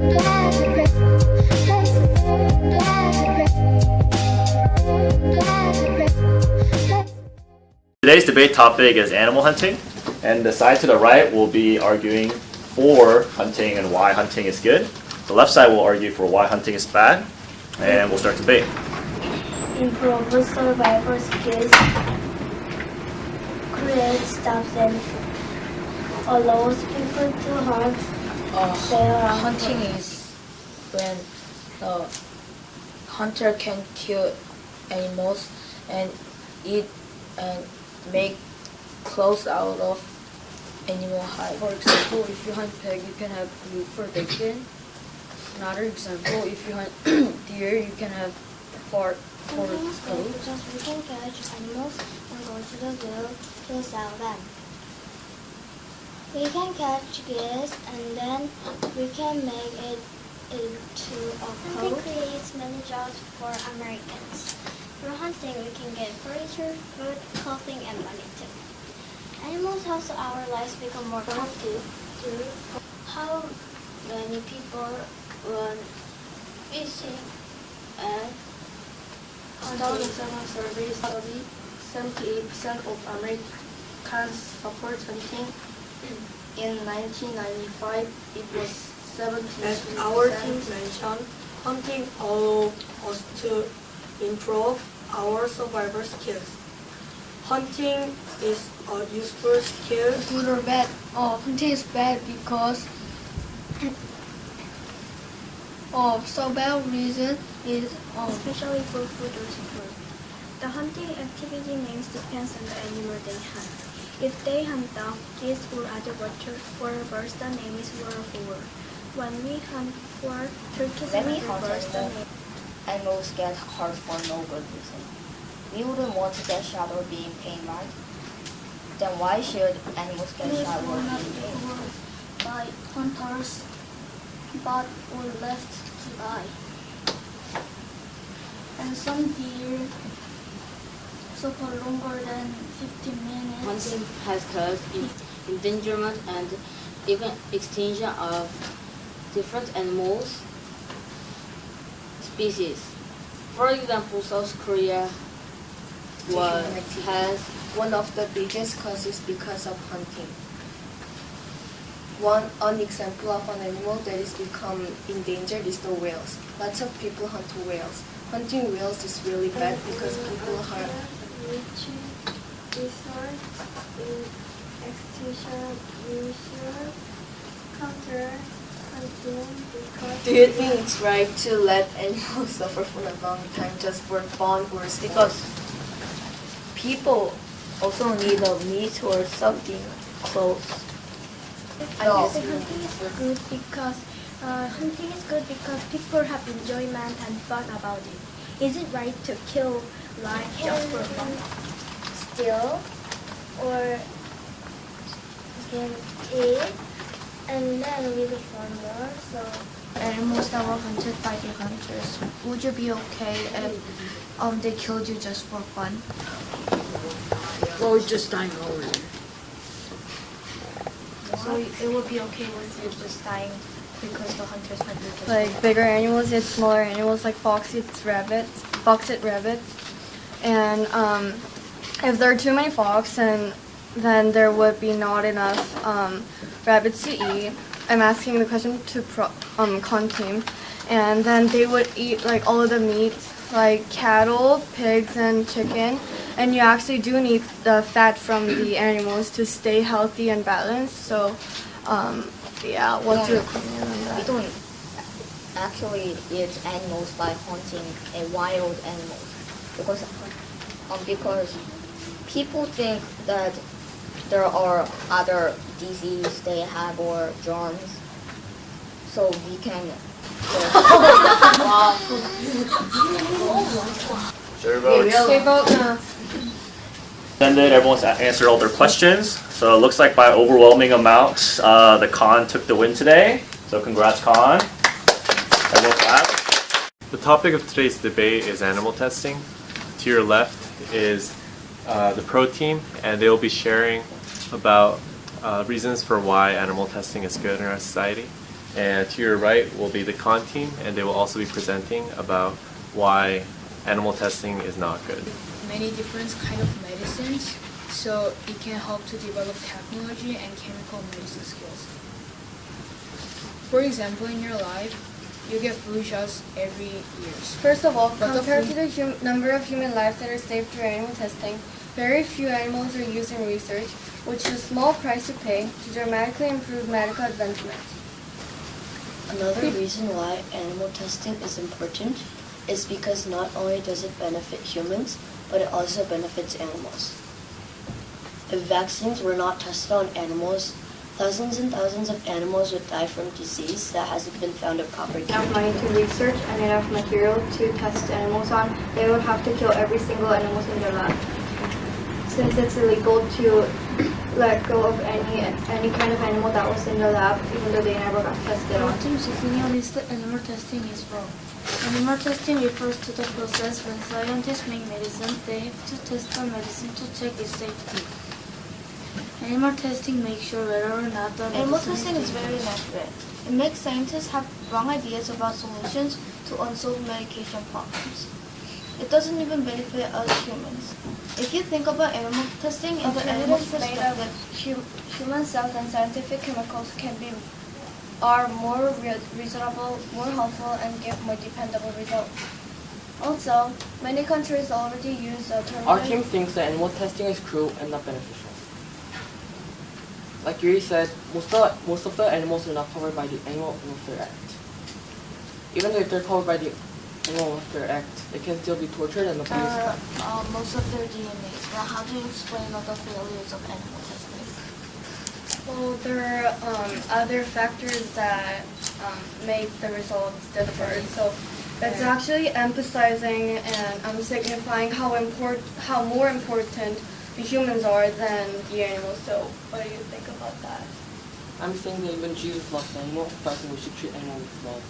Today's debate topic is animal hunting, and the side to the right will be arguing for hunting and why hunting is good. The left side will argue for why hunting is bad, and we'll start debate. Improve survival skills, create stuff and allows people to hunt. Hunting is when the hunter can kill animals and eat and make clothes out of animal hide. For example, if you hunt pig, you can have meat for bacon. Another example, if you hunt deer, you can have fur for Hunting is good clothes. because we can catch animals and go to the zoo to sell them. We can catch geese and then we can make it into a coat. Hunting creates many jobs for Americans. Through hunting, we can get furniture, food, clothing, and money too. Animals help our lives become more comfortable through how many people run fishing and 2007 survey study 78% of Americans support hunting. In 1995, it was 17%. As our team mentioned, hunting allows us to improve our survival skills. Hunting is a useful skill. Good or bad? Hunting is bad because several reasons is especially for food or support. The hunting activity names depends on the animal they hunt. If they hunt duck, geese, or other birds, the name is word. When we hunt for turkeys When and we other hunt birds, the animals, name animals get hurt for no good reason. We wouldn't want to get shot or be in pain, right? Then why should animals get is shot or not be in pain? killed by hunters, but were left to die. And some deer suffer longer than 15 minutes. hunting has caused endangerment and even extinction of different animals species. For example, South Korea has one of the biggest causes because of hunting. An example of an animal that is become endangered is the whales. Lots of people hunt whales. Hunting whales is really bad because people are Which resort in extinction usually counter hunting because Do you think it's right to let animals suffer for a long time just for fun or because people also need a meat or something close? I think hunting is good because people have enjoyment and fun about it. Is it right to kill life just for fun? Steal or eat and then really fun more. So animals that were hunted by the hunters, would you be okay if they killed you just for fun? well, just dying already. So it would be okay with you just dying because the hunters hunted you just for Like fun? bigger animals eat smaller animals, like fox eat rabbits, and if there are too many fox, then there would be not enough rabbits to eat. I'm asking the question to con team, and then they would eat like all of the meat, like cattle, pigs, and chicken, and you actually do need the fat from the animals to stay healthy and balanced. So, yeah, what's your opinion on We that? don't actually eat animals by hunting a wild animal because people think that there are other diseases they have or germs, so we can. Sure votes. Ended. Everyone's answered all their questions. So it looks like by overwhelming amount, the con took the win today. So congrats, con. Everyone clap. The topic of today's debate is animal testing. To your left is the pro team, and they will be sharing about reasons for why animal testing is good in our society. And to your right will be the con team, and they will also be presenting about why animal testing is not good. Many different kind of medicines, so it can help to develop technology and chemical medicine skills. For example, in your life, you get flu shots every year. First of all, But the compared to flu- the number of human lives that are saved through animal testing, very few animals are used in research, which is a small price to pay to dramatically improve medical advancement. Another reason why animal testing is important is because not only does it benefit humans, but it also benefits animals. If vaccines were not tested on animals, thousands and thousands of animals would die from disease that hasn't been found a proper cure. Enough money to research and enough material to test animals on, they would have to kill every single animal in their lab. Since it's illegal to let go of any kind of animal that was in the lab, even though they never got tested on. team's opinion is that animal testing is wrong. Animal testing refers to the process when scientists make medicine, they have to test the medicine to check its safety. Animal testing makes sure whether or not the Animal medicine testing is very inaccurate. It makes scientists have wrong ideas about solutions to unsolved medication problems. It doesn't even benefit us humans. If you think about animal testing in the animal perspective, Human cells and scientific chemicals are more reasonable, more helpful, and give more dependable results. Also, many countries already use Our team thinks that animal testing is cruel and not beneficial. Like Yuri said, most of the animals are not covered by the Animal Welfare Act. Even though if they're covered by the Animal Welfare Act, they can still be tortured and abused. most of their DNAs. Now, how do you explain all the failures of animal testing? Well, there are other factors that make the results different. So it's actually emphasizing and signifying how more important the humans are than the animals. So what do you think about that? I'm saying that even Jesus loves animals, but I think we should treat animals with love.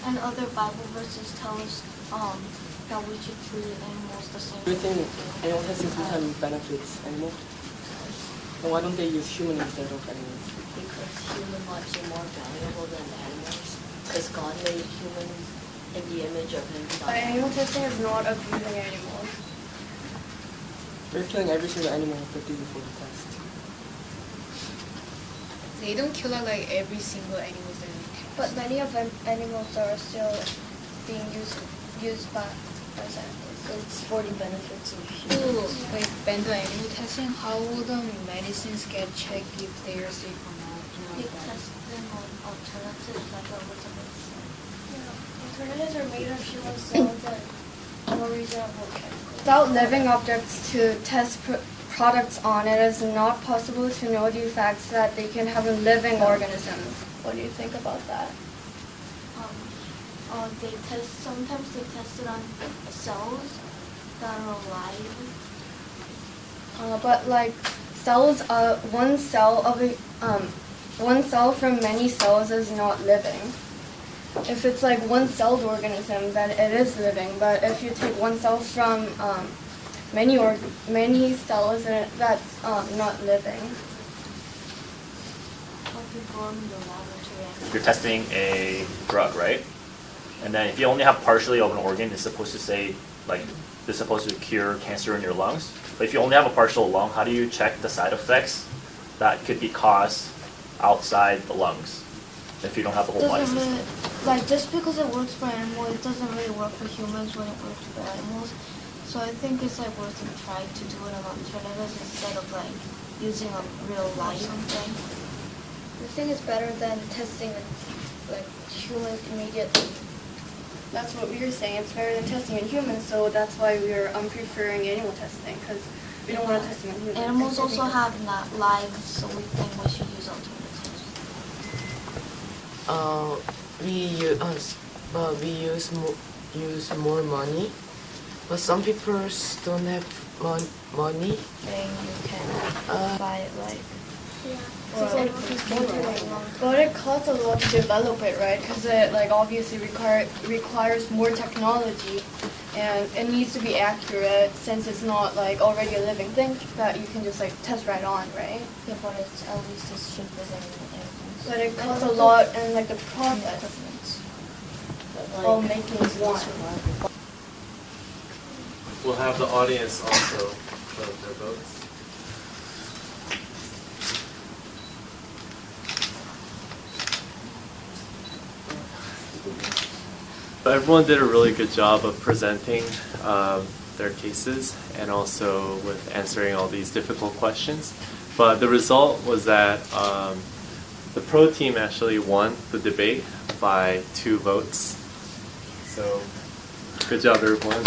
And other Bible verses tell us that we should treat animals the same Do you think animal testing sometimes benefits animals? Then why don't they use human instead of animals? Because human lives are more valuable than animals. Because God made humans in the image of Him. But animal testing is not abusing animals. We're killing every single animal quickly before the test. They don't kill like every single animal that we test. But many of them animals are still being used by scientists. It's for the benefits of To humans. like ban the animal testing, how will the medicines get checked if they are safe or not? They test them on alternatives like ultimates. Alternatives are made of human cells and more reasonable chemicals. Without living objects to test products on, it is not possible to know the effects that they can have in living organisms. What do you think about that? Sometimes they test it on cells that are alive. But like cells, one cell from many cells is not living. If it's like one-celled organism, then it is living. But if you take one cell from many cells, then that's not living. You're testing a drug, right? And then if you only have partially of an organ, it's supposed to say like it's supposed to cure cancer in your lungs. But if you only have a partial lung, how do you check the side effects that could be caused outside the lungs if you don't have the whole body system? Just because it works for animals, it doesn't really work for humans when it works for animals. So I think it's worth a try to do it on alternatives instead of using a real life thing. I think it's better than testing humans immediately. That's what we were saying. It's better than testing in humans, so that's why we're preferring animal testing because we don't want to test them in humans. Animals also have lives, so we think we should use alternatives. We use more money, but some people don't have money. Then you can buy But it costs a lot to develop it, right? Because it obviously requires more technology, and it needs to be accurate since it's not already a living thing that you can just test right on, right? Yeah, but it's at least it's cheaper than anything. But it costs a lot and like a process of making one. We'll have the audience also vote their votes. Everyone did a really good job of presenting their cases and also with answering all these difficult questions. But the result was that the pro team actually won the debate by 2 votes. So good job, everyone.